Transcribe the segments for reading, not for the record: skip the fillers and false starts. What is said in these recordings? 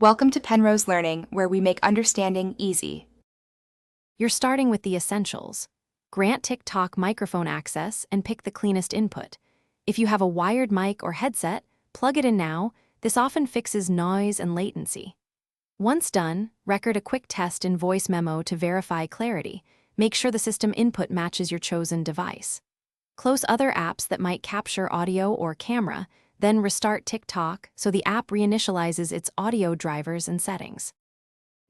Welcome to Penrose Learning, where we make understanding easy. You're starting with the essentials. Grant TikTok microphone access and pick the cleanest input. If you have a wired mic or headset, plug it in now. This often fixes noise and latency. Once done, record a quick test in voice memo to verify clarity. Make sure the system input matches your chosen device. Close other apps that might capture audio or camera, then restart TikTok so the app reinitializes its audio drivers and settings.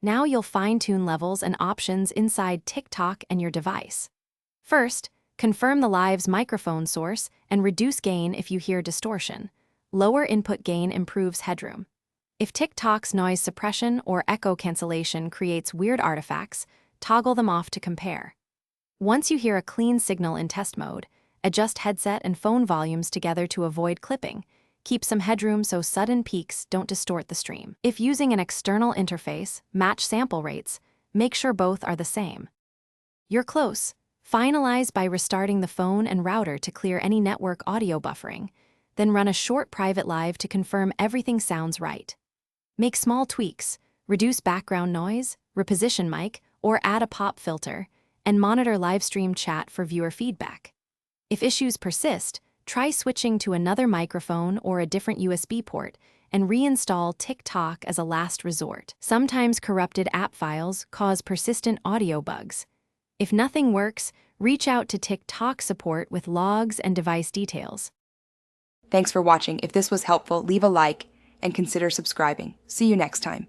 Now you'll fine-tune levels and options inside TikTok and your device. First, confirm the live's microphone source and reduce gain if you hear distortion. Lower input gain improves headroom. If TikTok's noise suppression or echo cancellation creates weird artifacts, toggle them off to compare. Once you hear a clean signal in test mode, adjust headset and phone volumes together to avoid clipping. Keep some headroom so sudden peaks don't distort the stream. If using an external interface, match sample rates. Make sure both are the same. You're close. Finalize by restarting the phone and router to clear any network audio buffering. Then run a short private live to confirm everything sounds right. Make small tweaks, reduce background noise, reposition mic, or add a pop filter, and monitor livestream chat for viewer feedback. If issues persist, try switching to another microphone or a different USB port and reinstall TikTok as a last resort. Sometimes corrupted app files cause persistent audio bugs. If nothing works, reach out to TikTok support with logs and device details. Thanks for watching. If this was helpful, leave a like and consider subscribing. See you next time.